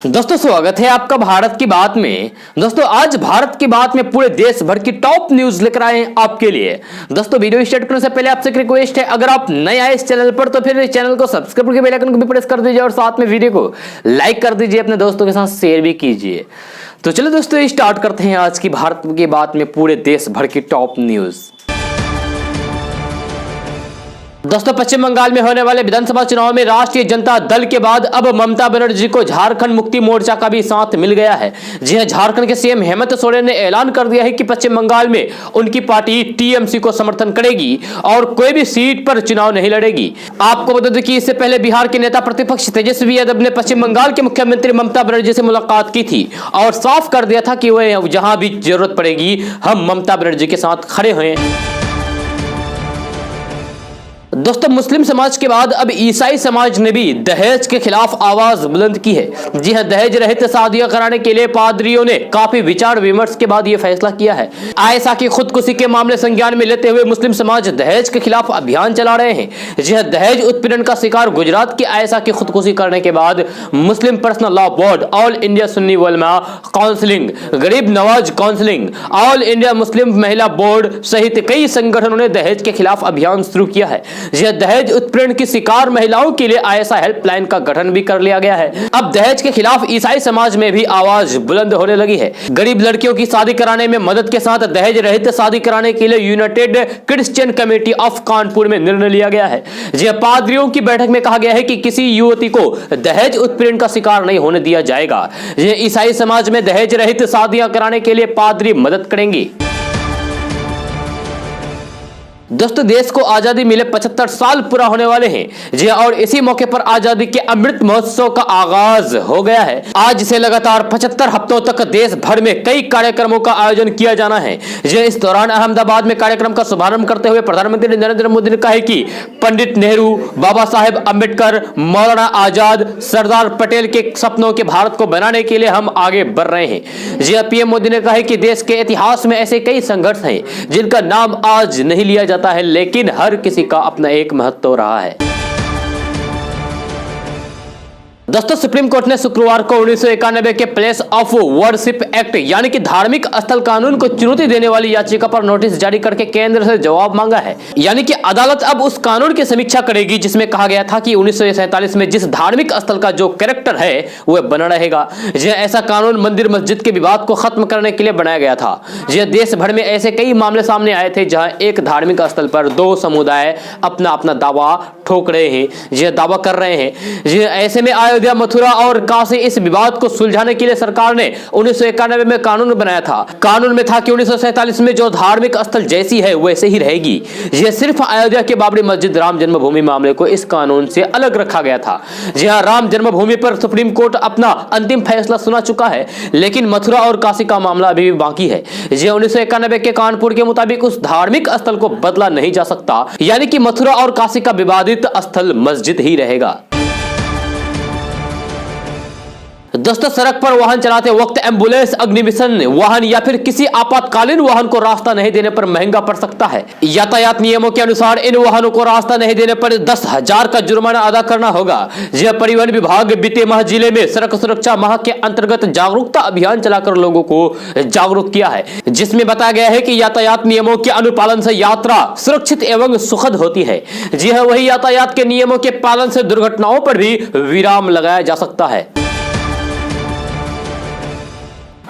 दोस्तों स्वागत है आपका भारत की बात में। दोस्तों आज भारत की बात में पूरे देश भर की टॉप न्यूज लेकर आए हैं आपके लिए। दोस्तों वीडियो स्टार्ट करने से पहले आपसे एक रिक्वेस्ट है, अगर आप नए आए इस चैनल पर तो फिर इस चैनल को सब्सक्राइब करके बेल आइकन को भी प्रेस कर दीजिए और साथ में वीडियो को लाइक कर दीजिए, अपने दोस्तों के साथ शेयर भी कीजिए। तो चलो दोस्तों स्टार्ट करते हैं आज की भारत की बात में पूरे देश भर की टॉप न्यूज। दोस्तों पश्चिम बंगाल में होने वाले विधानसभा चुनाव में राष्ट्रीय जनता दल के बाद अब ममता बनर्जी को झारखंड मुक्ति मोर्चा का भी साथ मिल गया है। जी हां, झारखंड के सीएम हेमंत सोरेन ने ऐलान कर दिया है कि पश्चिम बंगाल में उनकी पार्टी टीएमसी को समर्थन करेगी और कोई भी सीट पर चुनाव नहीं लड़ेगी। आपको बता दें कि इससे पहले बिहार के नेता प्रतिपक्ष तेजस्वी यादव ने पश्चिम बंगाल के मुख्यमंत्री ममता बनर्जी से मुलाकात की थी और साफ कर दिया था कि वह जहां भी जरूरत पड़ेगी हम ममता बनर्जी के साथ खड़े हुए हैं। दोस्तों मुस्लिम समाज के बाद अब ईसाई समाज ने भी दहेज के खिलाफ आवाज बुलंद की है। जी हां, दहेज रहित शादियां कराने के लिए पादरियों ने काफी विचार विमर्श के बाद यह फैसला किया है। आयशा की खुदकुशी के मामले संज्ञान में लेते हुए मुस्लिम समाज दहेज के खिलाफ अभियान चला रहे हैं। जी हां, दहेज उत्पीड़न का शिकार गुजरात की आयशा की खुदकुशी करने के बाद Muslim personal law board, all India Sunni Ulama counselling, Garib Nawaz counselling, all India Muslim Mahila board सहित कई संगठनों ने दहेज के खिलाफ अभियान शुरू किया है। दहेज उत्पीड़न की शिकार महिलाओं के लिए आयशा हेल्पलाइन का गठन भी कर लिया गया है। अब दहेज के खिलाफ ईसाई समाज में भी आवाज बुलंद होने लगी है। गरीब लड़कियों की शादी कराने में मदद के साथ दहेज रहित शादी कराने के लिए United Christian committee of Kanpur में निर्णय लिया गया है। जी पादरियों की बैठक में कहा गया है कि किसी युवती को दहेज उत्पीड़न का शिकार नहीं होने दिया जाएगा। ईसाई समाज में दहेज रहित शादियां कराने के लिए पादरी मदद करेंगे। दोस्तों देश को आजादी मिले 75 साल पूरा होने वाले हैं। जी और इसी मौके पर आजादी के अमृत महोत्सव का आगाज हो गया है। आज से लगातार 75 हफ्तों तक देश भर में कई कार्यक्रमों का आयोजन किया जाना है। जी इस दौरान अहमदाबाद में कार्यक्रम का शुभारंभ करते हुए प्रधानमंत्री नरेंद्र मोदी ने कहा है कि पंडित नेहरू, बाबा साहेब अम्बेडकर, मौलाना आजाद, सरदार पटेल के सपनों के भारत को बनाने के लिए हम आगे बढ़ रहे हैं। जी पीएम मोदी ने कहा है कि देश के इतिहास में ऐसे कई संघर्ष हैं जिनका नाम आज नहीं लिया जाता है, लेकिन हर किसी का अपना एक महत्व रहा है। दोस्तों सुप्रीम कोर्ट ने शुक्रवार को 1991 के प्लेस ऑफ वर्शिप एक्ट यानी कि धार्मिक स्थल कानून को चुनौती देने वाली याचिका पर नोटिस जारी करके केंद्र से जवाब मांगा है। यानी कि अदालत अब उस कानून की समीक्षा करेगी जिसमें कहा गया था कि 1947 में जिस धार्मिक स्थल का जो कैरेक्टर है वह बना रहेगा। ऐसा कानून मंदिर मस्जिद के विवाद को खत्म करने के लिए बनाया गया था। देश भर में ऐसे कई मामले सामने आए थे जहां एक धार्मिक स्थल पर दो समुदाय अपना अपना दावा ठोक रहे हैं, दावा कर रहे हैं। ऐसे में अयोध्या, मथुरा और काशी इस विवाद को सुलझाने के लिए सरकार ने 1991 में कानून बनाया था। कानून में था कि 1947 में जो धार्मिक स्थल जैसी है वैसे ही रहेगी। यह सिर्फ अयोध्या के बाबरी मस्जिद राम जन्मभूमि मामले को इस कानून से अलग रखा गया था। जी हां, राम जन्मभूमि पर सुप्रीम कोर्ट अपना अंतिम फैसला सुना चुका है, लेकिन मथुरा और काशी का मामला अभी भी बाकी है। 1991 के कानपुर के मुताबिक उस धार्मिक स्थल को बदला नहीं जा सकता, यानी कि मथुरा और काशी का विवादित स्थल मस्जिद ही रहेगा। दोस्तों सड़क पर वाहन चलाते वक्त एम्बुलेंस, अग्निशमन वाहन या फिर किसी आपातकालीन वाहन को रास्ता नहीं देने पर महंगा पड़ सकता है। यातायात नियमों के अनुसार इन वाहनों को रास्ता नहीं देने पर 10,000 का जुर्माना अदा करना होगा। यह परिवहन विभाग बीते माह जिले में सड़क सुरक्षा माह के अंतर्गत जागरूकता अभियान चलाकर लोगों को जागरूक किया है, जिसमें बताया गया है कि यातायात नियमों के अनुपालन से यात्रा सुरक्षित एवं सुखद होती है। जी हाँ, वही यातायात के नियमों के पालन से दुर्घटनाओं पर भी विराम लगाया जा सकता है।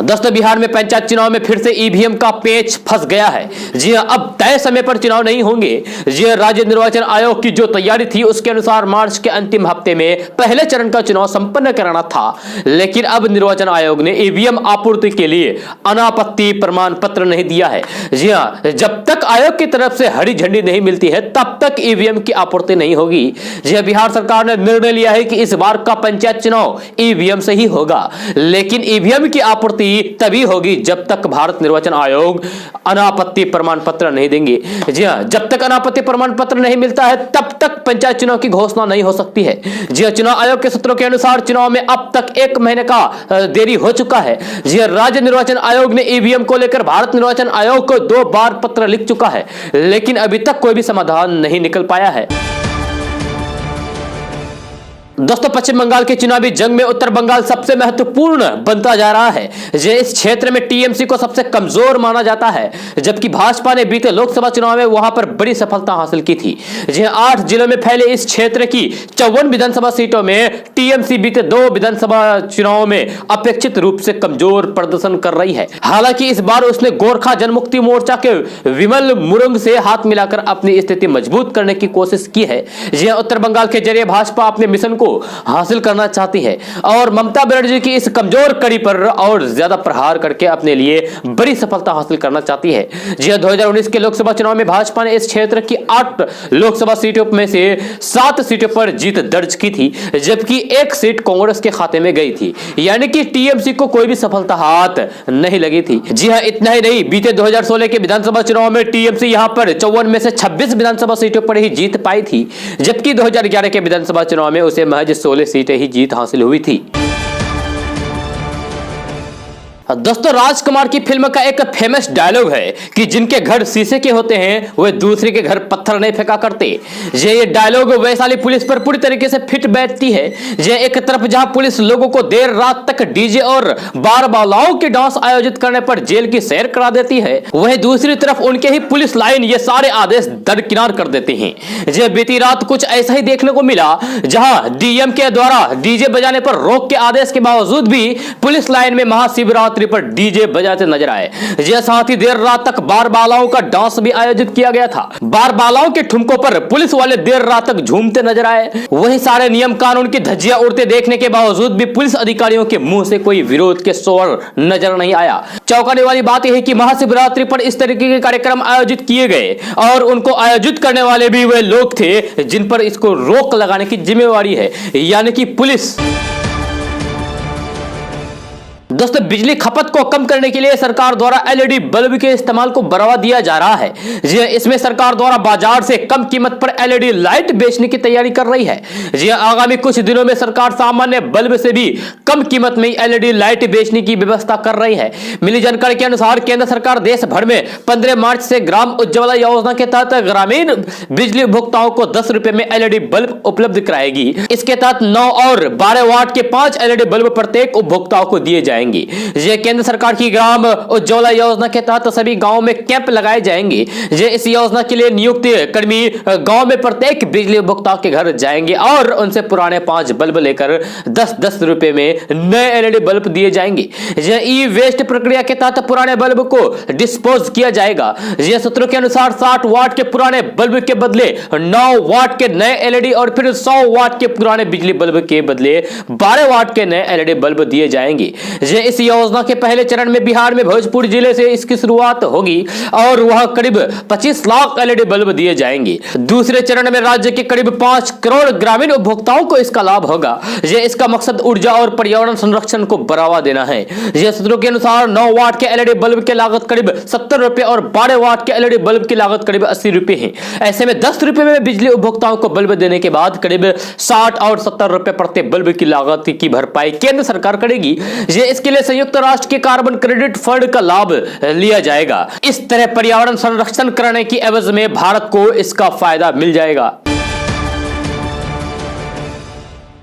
दोस्तों बिहार में पंचायत चुनाव में फिर से ईवीएम का पेच फंस गया है। जी हां, अब तय समय पर चुनाव नहीं होंगे। जी राज्य निर्वाचन आयोग की जो तैयारी थी उसके अनुसार मार्च के अंतिम हफ्ते में पहले चरण का चुनाव संपन्न कराना था, लेकिन अब निर्वाचन आयोग ने ईवीएम आपूर्ति के लिए अनापत्ति प्रमाण पत्र नहीं दिया है। जी हां, जब तक आयोग की तरफ से हरी झंडी नहीं मिलती है तब तक ईवीएम की आपूर्ति नहीं होगी। जी हां, बिहार सरकार ने निर्णय लिया है कि इस बार का पंचायत चुनाव ईवीएम से ही होगा, लेकिन ईवीएम की आपूर्ति तभी होगी जब तक भारत निर्वाचन आयोग अनापत्ति प्रमाण पत्र नहीं देंगे। जी हां, जब तक अनापत्ति प्रमाण पत्र नहीं मिलता है तब तक पंचायत चुनाव की घोषणा नहीं हो सकती है। जी हां, चुनाव आयोग के सूत्रों के अनुसार चुनाव में अब तक 1 महीने का देरी हो चुका है। जी हां, राज्य निर्वाचन आयोग ने ईवीएम को लेकर भारत निर्वाचन आयोग को 2 बार पत्र लिख चुका है, लेकिन अभी तक कोई भी समाधान नहीं निकल पाया है। दोस्तों पश्चिम बंगाल के चुनावी जंग में उत्तर बंगाल सबसे महत्वपूर्ण बनता जा रहा है। इस क्षेत्र में टीएमसी को सबसे कमजोर माना जाता है, जबकि भाजपा ने बीते लोकसभा चुनाव में वहां पर बड़ी सफलता हासिल की थी। 8 जिलों में फैले इस क्षेत्र की 54 विधानसभा सीटों में टीएमसी बीते 2 विधानसभा चुनाव में अपेक्षित रूप से कमजोर प्रदर्शन कर रही है। हालांकि इस बार उसने गोरखा जनमुक्ति मोर्चा के विमल मुरुंग से हाथ मिलाकर अपनी स्थिति मजबूत करने की कोशिश की है। उत्तर बंगाल के जरिए भाजपा अपने मिशन को हासिल करना चाहती है और ममता बनर्जी की इस कमजोर कड़ी पर और ज्यादा प्रहार करके अपने लिए बड़ी सफलता हासिल करना चाहती है। 2019 के लोकसभा चुनाव में भाजपा ने इस क्षेत्र की 8 लोकसभा सीटों में से 7 सीटों पर जीत दर्ज की थी, जबकि 1 सीट कांग्रेस के खाते में गई थी, यानी कि टीएमसी को कोई भी सफलता हाथ नहीं लगी थी। इतना ही नहीं, बीते 2016 के विधानसभा चुनाव में टीएमसी यहां पर 54 में से 26 विधानसभा सीटों पर ही जीत पाई थी, जबकि 2011 के विधानसभा चुनाव में उसे महज 16 सीटें ही जीत हासिल हुई थी। दोस्तों राजकुमार की फिल्म का एक फेमस डायलॉग है कि जिनके घर शीशे के होते हैं वे दूसरे के घर पत्थर नहीं फेंका करते। ये डायलॉग वैशाली पुलिस पर पूरी तरीके से फिट बैठती है। एक तरफ जहां पुलिस लोगों को देर रात तक डीजे और बार बालाओं के डांस आयोजित करने पर जेल की सैर करा देती है, वहीं दूसरी तरफ उनके ही पुलिस लाइन ये सारे आदेश दरकिनार कर देते हैं। बीती रात कुछ ऐसा ही देखने को मिला, जहां डीएम के द्वारा डीजे बजाने पर रोक के आदेश के बावजूद भी पुलिस लाइन में महाशिवरात्रि पर डीजे बजाते नजर आए। साथ ही देर रात तक बार बालाओं का डांस भी आयोजित किया गया था। बार बालाओं के ठुमकों पर पुलिस वाले देर रात तक झूमते नजर आए। वही सारे नियम कानून की धज्जियां उड़ते देखने के बावजूद भी पुलिस अधिकारियों के मुंह से कोई विरोध के स्वर नजर नहीं आया। चौंकाने वाली बात यह है कि महाशिवरात्रि पर इस तरीके के कार्यक्रम आयोजित किए गए और उनको आयोजित करने वाले भी वे लोग थे जिन पर इसको रोक लगाने की जिम्मेवारी है, यानी कि पुलिस। दोस्तों बिजली खपत को कम करने के लिए सरकार द्वारा एलईडी बल्ब के इस्तेमाल को बढ़ावा दिया जा रहा है। इसमें सरकार द्वारा बाजार से कम कीमत पर एलईडी लाइट बेचने की तैयारी कर रही है। आगामी कुछ दिनों में सरकार सामान्य बल्ब से भी कम कीमत में एलईडी लाइट बेचने की व्यवस्था कर रही है। मिली जानकारी के अनुसार केंद्र सरकार देश भर में 15 मार्च से ग्राम उज्ज्वला योजना के तहत ग्रामीण बिजली उपभोक्ताओं को 10 रुपए में एलईडी बल्ब उपलब्ध कराएगी। इसके तहत 9 और 12 वाट के 5 एलईडी बल्ब प्रत्येक उपभोक्ताओं को दिए जाएंगे। ये केंद्र सरकार की ग्राम उज्ज्वला योजना के तहत सभी गांवों में कैंप लगाए जाएंगे। इस योजना के लिए नियुक्त कर्मी गांव में प्रत्येक बिजली उपभोक्ता के घर जाएंगे और उनसे पुराने 5 बल्ब लेकर 10-10 रुपए में नए एलईडी बल्ब दिए जाएंगे। ई वेस्ट प्रक्रिया के तहत पुराने बल्ब को डिस्पोज किया जाएगा। सूत्रों के अनुसार 60 वाट के पुराने बल्ब के बदले 9 वाट के नए एलईडी और फिर 100 वाट के पुराने बिजली बल्ब के बदले 12 वाट के नए एलईडी बल्ब दिए जाएंगे। इस योजना के पहले चरण में बिहार में भोजपुर जिले से इसकी शुरुआत होगी और वहां करीब 25 लाख एलईडी बल्ब दिए जाएंगे। दूसरे चरण में राज्य के करीब 5 करोड़ ग्रामीण उपभोक्ताओं को इसका लाभ होगा। इसका मकसद ऊर्जा और पर्यावरण संरक्षण को बढ़ावा देना है। सूत्रों के अनुसार 9 वाट के एलईडी बल्ब की लागत करीब 70 रुपए और 12 वाट के एलईडी बल्ब की लागत करीब 80 रुपए है। ऐसे में 10 रुपए में बिजली उपभोक्ताओं को बल्ब देने के बाद करीब 60 और 70 रुपए प्रति बल्ब की लागत की भरपाई केंद्र सरकार करेगी। इसके लिए संयुक्त राष्ट्र के कार्बन क्रेडिट फंड का लाभ लिया जाएगा। इस तरह पर्यावरण संरक्षण करने की एवज में भारत को इसका फायदा मिल जाएगा।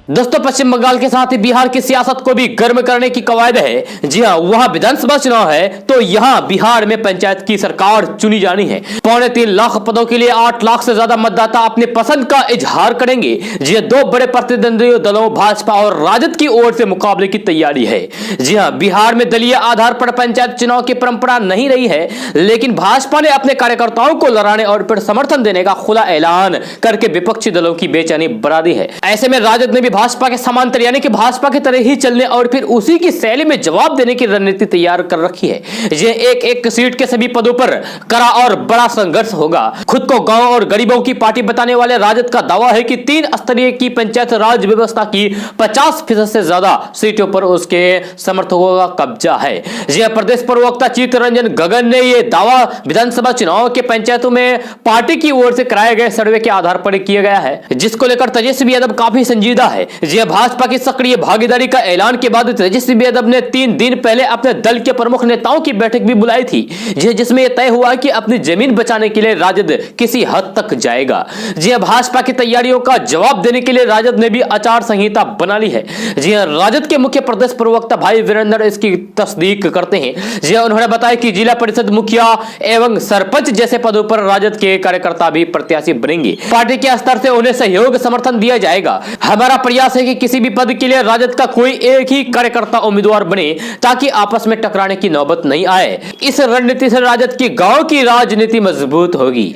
दोस्तों पश्चिम बंगाल के साथ ही बिहार की सियासत को भी गर्म करने की कवायद है। जी हां, वहां विधानसभा चुनाव है तो यहां बिहार में पंचायत की सरकार चुनी जानी है। 3.25 लाख पदों के लिए 8 लाख से ज्यादा मतदाता अपने पसंद का इजहार करेंगे। जी 2 बड़े प्रतिद्वंदी दलों भाजपा और राजद की ओर से मुकाबले की तैयारी है। जी हां, बिहार में दलीय आधार पर पंचायत चुनाव की परंपरा नहीं रही है, लेकिन भाजपा ने अपने कार्यकर्ताओं को लड़ाने और फिर समर्थन देने का खुला ऐलान करके विपक्षी दलों की बेचैनी बढ़ा दी है। ऐसे में राजद ने भी भाजपा के समांतर यानी कि भाजपा की तरह ही चलने और फिर उसी की शैली में जवाब देने की रणनीति तैयार कर रखी है। ये एक सीट के सभी पदों पर कड़ा और बड़ा संघर्ष होगा। खुद को गांव और गरीबों की पार्टी बताने वाले राजद का दावा है कि 3 स्तरीय की पंचायत राज व्यवस्था की 50% से ज्यादा सीटों पर उसके समर्थकों का कब्जा है। यह प्रदेश प्रवक्ता चित्तरंजन गगन ने यह दावा विधानसभा चुनाव के पंचायतों में पार्टी की ओर से कराए गए सर्वे के आधार पर किया गया है, जिसको लेकर तेजस्वी यादव काफी संजीदा है। है। जी भाजपा की सक्रिय भागीदारी का ऐलान के बाद तेजस्वी यादव ने 3 दिन पहले अपने दल के प्रमुख नेताओं की बैठक भी बुलाई थी, जिसमें यह तय हुआ कि अपनी जमीन बचाने के लिए राजद किसी हद तक जाएगा। जी भाजपा की तैयारियों का जवाब देने के लिए राजद ने भी आचार संहिता बना ली है। जी राजद के मुख्य प्रदेश प्रवक्ता भाई वीरेंद्र इसकी तस्दीक करते हैं। जी उन्होंने बताया कि जिला परिषद मुखिया एवं सरपंच जैसे पदों पर राजद के कार्यकर्ता भी प्रत्याशी बनेंगे। पार्टी के स्तर से उन्हें सहयोग समर्थन दिया जाएगा। हमारा प्रयास है कि किसी भी पद के लिए राजद का कोई एक ही कार्यकर्ता उम्मीदवार बने ताकि आपस में टकराने की नौबत नहीं आए। इस रणनीति से राजद की गांव की राजनीति मजबूत होगी।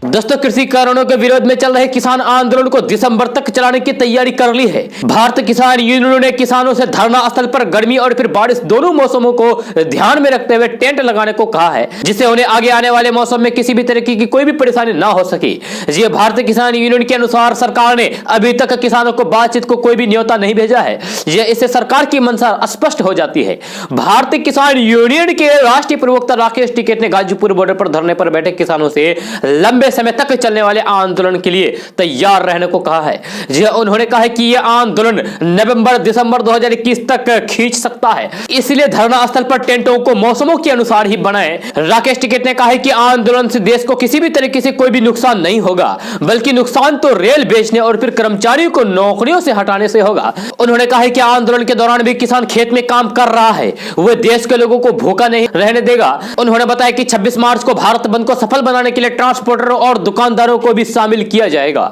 दोस्तों कृषि कानूनों के विरोध में चल रहे किसान आंदोलन को दिसंबर तक चलाने की तैयारी कर ली है। भारतीय किसान यूनियन ने किसानों से धरना स्थल पर गर्मी और फिर बारिश दोनों मौसमों को ध्यान में रखते हुए टेंट लगाने को कहा है, जिससे उन्हें आगे आने वाले मौसम में किसी भी तरीके की कोई भी परेशानी ना हो सके। जी भारतीय किसान यूनियन के अनुसार सरकार ने अभी तक किसानों को बातचीत को कोई भी न्योता नहीं भेजा है। इससे सरकार की मंशा स्पष्ट हो जाती है। भारतीय किसान यूनियन के राष्ट्रीय प्रवक्ता राकेश टिकैत ने गाजीपुर बॉर्डर पर धरने पर बैठे किसानों से लंबे समय तक चलने वाले आंदोलन के लिए तैयार रहने को कहा है। जी उन्होंने कहा है कि यह आंदोलन नवंबर-दिसंबर 2021 तक खींच सकता है, इसलिए धरना स्थल पर टेंटों को मौसमों के अनुसार ही बनाएं। राकेश टिकैत ने कहा है कि आंदोलन से देश को किसी भी तरीके से कोई भी नुकसान नहीं होगा, बल्कि नुकसान तो रेल बेचने और फिर कर्मचारियों को नौकरियों से हटाने से होगा। उन्होंने कहा है कि आंदोलन के दौरान भी किसान खेत में काम कर रहा है, वह देश के लोगों को भूखा नहीं रहने देगा। उन्होंने बताया कि 26 मार्च को भारत बंद को सफल बनाने के लिए ट्रांसपोर्टर और दुकानदारों को भी शामिल किया जाएगा।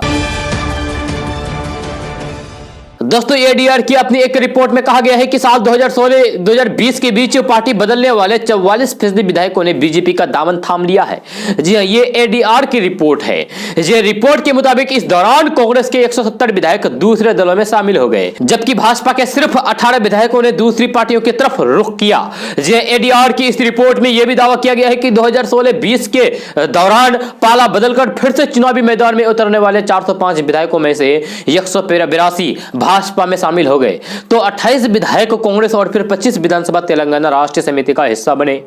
दोस्तों एडीआर की अपनी एक रिपोर्ट में कहा गया है कि साल 2016-2020 के बीच पार्टी बदलने वाले 44% विधायकों ने बीजेपी का दामन थाम लिया है। जी हां, ये एडीआर की रिपोर्ट है। ये रिपोर्ट के मुताबिक इस दौरान कांग्रेस के 170 विधायक दूसरे दलों में शामिल हो गए, जबकि भाजपा के सिर्फ 18 विधायकों ने दूसरी पार्टियों की तरफ रुख किया। एडीआर की इस रिपोर्ट में यह भी दावा किया गया है कि 2016-20 के दौरान पाला बदलकर फिर से चुनावी मैदान में उतरने वाले 405 विधायकों में से 182 भाजपा में शामिल हो गए, तो 28 विधायक कांग्रेस और फिर 25 विधानसभा तेलंगाना राष्ट्रीय समिति का हिस्सा बने।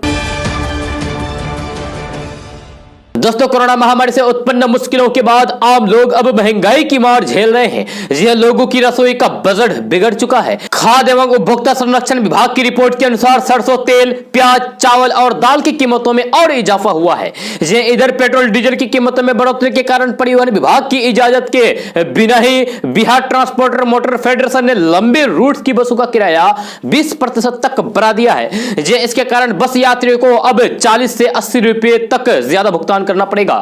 दोस्तों कोरोना महामारी से उत्पन्न मुश्किलों के बाद आम लोग अब महंगाई की मार झेल रहे हैं। यह लोगों की रसोई का बजट बिगड़ चुका है। खाद्य एवं उपभोक्ता संरक्षण विभाग की रिपोर्ट के अनुसार सरसों तेल, प्याज, चावल और दाल की कीमतों में और इजाफा हुआ है। इधर पेट्रोल डीजल की कीमतों में बढ़ोतरी के कारण परिवहन विभाग की इजाजत के बिना ही बिहार ट्रांसपोर्टर मोटर फेडरेशन ने लंबे रूट की बसों का किराया 20% तक बढ़ा दिया है। इसके कारण बस यात्रियों को अब 40 से 80 रुपए तक ज्यादा भुगतान करना पड़ेगा।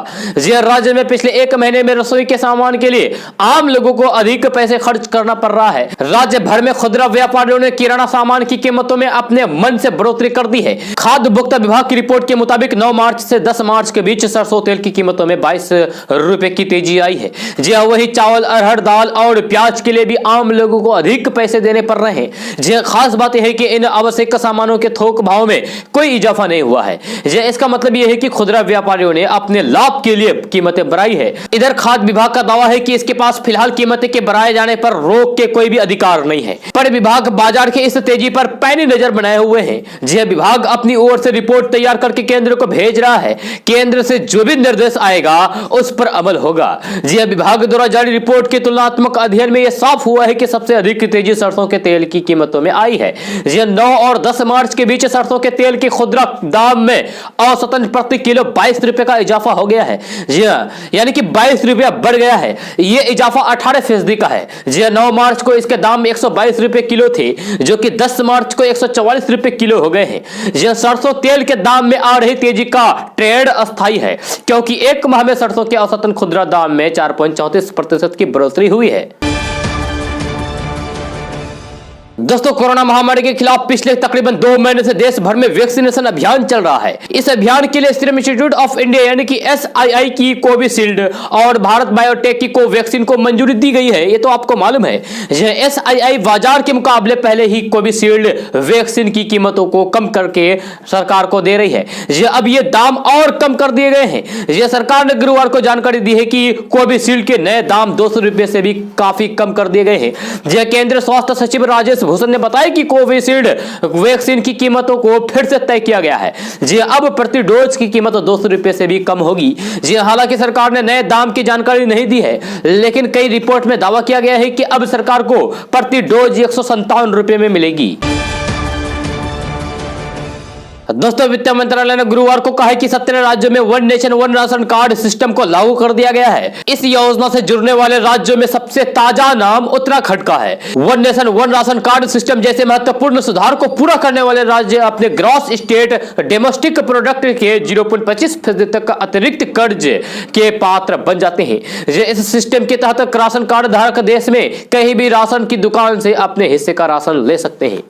राज्य में पिछले 1 महीने में रसोई के सामान के लिए आम लोगों को अधिक पैसे खर्च करना पड़ रहा है। राज्य भर में खुदरा व्यापारियों ने किराना सामान की कीमतों में अपने मन से बढ़ोतरी कर दी है। खाद्य उपभोक्ता विभाग की रिपोर्ट के मुताबिक 9 मार्च से 10 मार्च के बीच सरसों तेल की कीमतों में 22 रुपए की तेजी आई है। वही चावल, अरहर दाल और प्याज के लिए भी आम लोगों को अधिक पैसे देने पड़ रहे हैं। खास बात यह है कि इन आवश्यक सामानों के थोक भाव में कोई इजाफा नहीं हुआ है। इसका मतलब यह है कि खुदरा व्यापारियों ने अपने लाभ के लिए कीमतें बढ़ाई है। इधर खाद्य विभाग का दावा है कि इसके पास फिलहाल कीमतें के बढ़ाए जाने पर रोक के कोई भी अधिकार नहीं है, पर विभाग बाजार के इस तेजी पर पैनी नजर बनाए हुए हैं। विभाग अपनी ओर से रिपोर्ट तैयार करके केंद्र को भेज रहा है। केंद्र से जो भी निर्देश आएगा उस पर अमल होगा। विभाग द्वारा जारी रिपोर्ट के तुलनात्मक अध्ययन में यह साफ हुआ है कि सबसे अधिक तेजी सरसों के तेल की कीमतों में आई है। 9 और 10 मार्च के बीच सरसों के तेल के खुदरा दाम में औसतन प्रति किलो 22 रुपए का इजाफा हो गया है। यानी कि 22 रुपया बढ़ गया है। यह इजाफा 18% का है। 9 मार्च को इसके दाम 122 रुपए किलो थे, जो कि 10 मार्च को 144 रुपए किलो हो गए हैं। सरसों तेल के दाम में आ रही तेजी का ट्रेंड अस्थायी है, क्योंकि 1 माह में सरसों के औसतन खुदरा दाम में 4.34% की बढ़ोतरी हुई है। दोस्तों कोरोना महामारी के खिलाफ पिछले तकरीबन 2 महीने से देश भर में वैक्सीनेशन अभियान चल रहा है। इस अभियान के लिए सीरम इंस्टीट्यूट ऑफ इंडिया यानी कि SII की कोविशील्ड और भारत बायोटेक की कोवैक्सीन को मंजूरी दी गई है। ये तो आपको मालूम है। SII बाजार के मुकाबले पहले ही कोविशील्ड वैक्सीन की कीमतों को कम करके सरकार को दे रही है। अब ये दाम और कम कर दिए गए हैं। सरकार ने गुरुवार को जानकारी दी है कि कोविशील्ड के नए दाम 200 रुपए से भी काफी कम कर दिए गए हैं। केंद्रीय स्वास्थ्य सचिव राजेश भूषण ने बताया कि कोविशील्ड वैक्सीन की कीमतों को फिर से तय किया गया है। जी अब प्रति डोज की कीमत 200 रुपए से भी कम होगी। जी हालांकि सरकार ने नए दाम की जानकारी नहीं दी है, लेकिन कई रिपोर्ट में दावा किया गया है कि अब सरकार को प्रति डोज 157 रुपए में मिलेगी। दोस्तों, वित्त मंत्रालय ने गुरुवार को कहा है कि 17 राज्यों में one nation one ration card system को लागू कर दिया गया है। इस योजना से जुड़ने वाले राज्यों में सबसे ताजा नाम उत्तराखंड का है। One nation one ration card system जैसे महत्वपूर्ण सुधार को पूरा करने वाले राज्य अपने ग्रॉस स्टेट डोमेस्टिक प्रोडक्ट के 0.25% तक अतिरिक्त कर्ज के पात्र बन जाते हैं। इस सिस्टम के तहत राशन कार्ड धारक देश में कहीं भी राशन की दुकान से अपने हिस्से का राशन ले सकते हैं।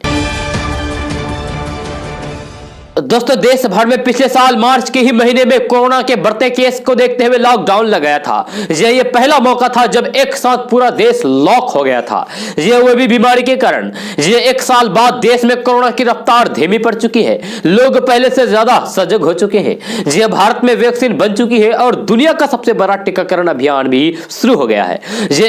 दोस्तों, देश भर में पिछले साल मार्च के ही महीने में कोरोना के बढ़ते केस को देखते हुए लॉकडाउन लगाया था। ये पहला मौका था जब एक साथ पूरा देश लॉक हो गया था, वो भी बीमारी के कारण। ये एक साल बाद देश में कोरोना की रफ्तार धीमी पड़ चुकी है। लोग पहले से ज्यादा सजग हो चुके हैं। ये भारत में वैक्सीन बन चुकी है और दुनिया का सबसे बड़ा टीकाकरण अभियान भी शुरू हो गया है।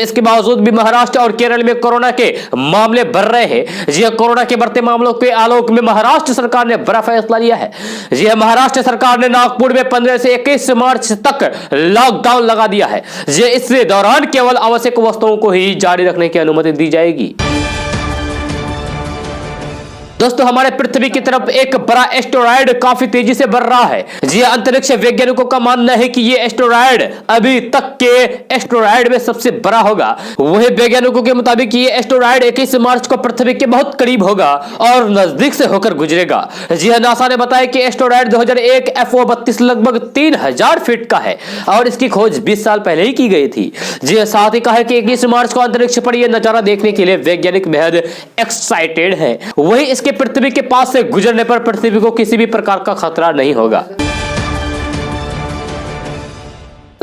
इसके बावजूद भी महाराष्ट्र और केरल में कोरोना के मामले बढ़ रहे हैं। कोरोना के बढ़ते मामलों के आलोक में महाराष्ट्र सरकार ने बड़ा फैसला लिया है। महाराष्ट्र सरकार ने नागपुर में 15 से 21 मार्च तक लॉकडाउन लगा दिया है। इस दौरान केवल आवश्यक वस्तुओं को ही जारी रखने की अनुमति दी जाएगी। दोस्तों, हमारे पृथ्वी की तरफ एक बड़ा एस्टेरॉयड काफी तेजी से बढ़ रहा है। अंतरिक्ष वैज्ञानिकों का मानना है कि यह एस्टेरॉयड अभी तक के एस्टेरॉयड में सबसे बड़ा होगा। वही वैज्ञानिकों के मुताबिक ये एस्टेरॉयड 21 मार्च को पृथ्वी के बहुत करीब होगा और नजदीक से होकर गुजरेगा। नासा ने बताया कि एस्टेरॉयड 2001 FO32 लगभग 3000 फीट का है और इसकी खोज 20 साल पहले ही की गई थी। साथ ही कहा कि 21 मार्च को अंतरिक्ष पर यह नजारा देखने के लिए वैज्ञानिक बेहद एक्साइटेड है। वही इसके पृथ्वी के पास से गुजरने पर पृथ्वी को किसी भी प्रकार का खतरा नहीं होगा।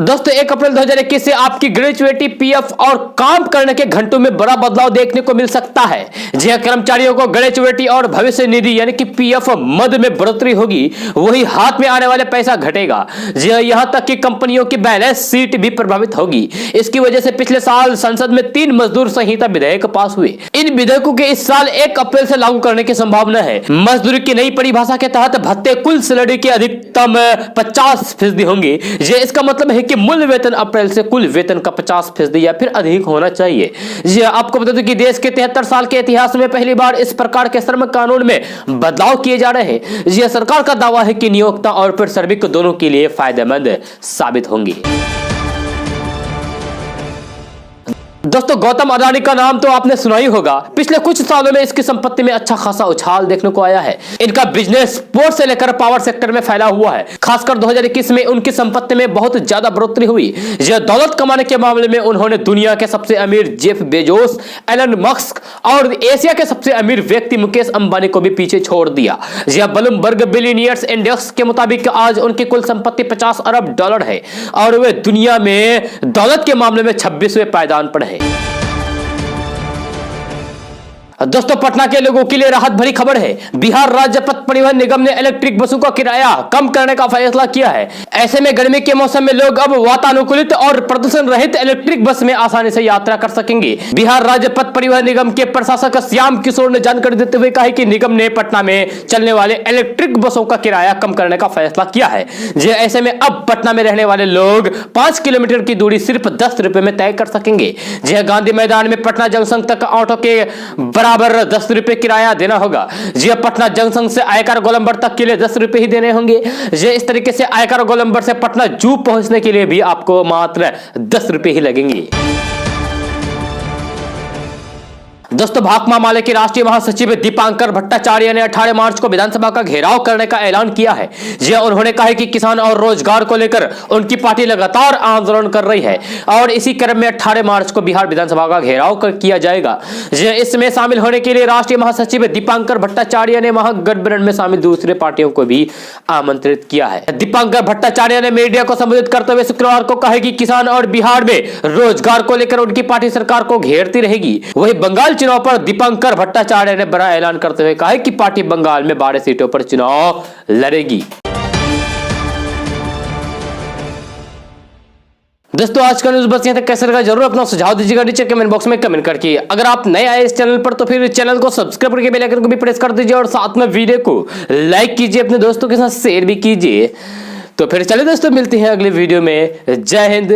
दोस्तों, 1 अप्रैल 2021 से आपकी ग्रेजुएटी पीएफ और काम करने के घंटों में बड़ा बदलाव देखने को मिल सकता है। कर्मचारियों को ग्रेजुएटी और भविष्य निधि यानी कि पीएफ मद में बढ़ोतरी होगी, वही हाथ में आने वाले पैसा घटेगा। यहां तक कि कंपनियों की बैलेंस शीट भी प्रभावित होगी। इसकी वजह से पिछले साल संसद में 3 मजदूर संहिता विधेयक पास हुए। इन विधेयकों के इस साल 1 अप्रैल से लागू करने की संभावना है। मजदूरी की नई परिभाषा के तहत भत्ते कुल सैलरी के अधिकतम 50% होंगे। इसका मतलब है कि मूल वेतन अप्रैल से कुल वेतन का 50% या फिर अधिक होना चाहिए। आपको बता दूं कि देश के 73 साल के इतिहास में पहली बार इस प्रकार के श्रम कानून में बदलाव किए जा रहे हैं। सरकार का दावा है कि नियोक्ता और फिर श्रमिक दोनों के लिए फायदेमंद साबित होंगी। दोस्तों, गौतम अडानी का नाम तो आपने सुना ही होगा। पिछले कुछ सालों में इसकी संपत्ति में अच्छा खासा उछाल देखने को आया है। इनका बिजनेस स्पोर्ट्स से लेकर पावर सेक्टर में फैला हुआ है। खासकर 2021 में उनकी संपत्ति में बहुत ज्यादा बढ़ोतरी हुई। दौलत कमाने के मामले में उन्होंने दुनिया के सबसे अमीर जेफ बेजोस, एलन मस्क और एशिया के सबसे अमीर व्यक्ति मुकेश अंबानी को भी पीछे छोड़ दिया। ब्लूमबर्ग बिलियनियर्स इंडेक्स के मुताबिक आज उनकी कुल संपत्ति $50 अरब है और वे दुनिया में दौलत के मामले में 26वें पायदान पर है। दोस्तों, पटना के लोगों के लिए राहत भरी खबर है। बिहार राज्य पथ परिवहन निगम ने इलेक्ट्रिक बसों का किराया कम करने का फैसला किया है। ऐसे में गर्मी के मौसम में लोग अब वातानुकूलित और प्रदूषण रहित इलेक्ट्रिक बस में आसानी से यात्रा कर सकेंगे। बिहार राज्य पथ परिवहन निगम के प्रशासक श्याम किशोर ने जानकारी देते हुए कहा कि निगम ने पटना में चलने वाले इलेक्ट्रिक बसों का किराया कम करने का फैसला किया है। ऐसे में अब पटना में रहने वाले लोग 5 किलोमीटर की दूरी सिर्फ 10 रुपए में तय कर सकेंगे। गांधी मैदान में पटना जंक्शन तक ऑटो के बराबर 10 रुपए किराया देना होगा। पटना जंक्शन से आयकर गोलंबर तक के लिए 10 रुपए ही देने होंगे। इस तरीके से आयकर गोलंबर से पटना जू पहुंचने के लिए भी आपको मात्र 10 रुपए ही लगेंगे। दोस्तों, भाकपा माले के राष्ट्रीय महासचिव दीपांकर भट्टाचार्य ने 18 मार्च को विधानसभा का घेराव करने का ऐलान किया है। उन्होंने कहा कि किसान और रोजगार को लेकर उनकी पार्टी लगातार आंदोलन कर रही है और इसी क्रम में 18 मार्च को बिहार विधानसभा का घेराव किया जाएगा। इसमें शामिल होने के लिए राष्ट्रीय महासचिव दीपांकर भट्टाचार्य ने महागठबंधन में शामिल दूसरे पार्टियों को भी आमंत्रित किया है। दीपांकर भट्टाचार्य ने मीडिया को संबोधित करते हुए शुक्रवार को कहा कि किसान और बिहार में रोजगार को लेकर उनकी पार्टी सरकार को घेरती रहेगी। वही बंगाल चुनाव पर दीपांकर भट्टाचार्य ने बड़ा ऐलान करते हुए कहा कि पार्टी बंगाल में 12 सीटों पर चुनाव लड़ेगी। दोस्तों आज का न्यूज बस यहाँ तक। कैसा लगा जरूर अपना सुझाव दीजिएगा नीचे कमेंट बॉक्स में कमेंट करके। अगर आप नए आए इस चैनल पर तो फिर चैनल को सब्सक्राइब करके बेल आइकन को भी प्रेस कर दीजिए और साथ में वीडियो को लाइक कीजिए, अपने दोस्तों के साथ शेयर भी कीजिए। तो फिर चलिए दोस्तों मिलते हैं अगले वीडियो में। जय हिंद।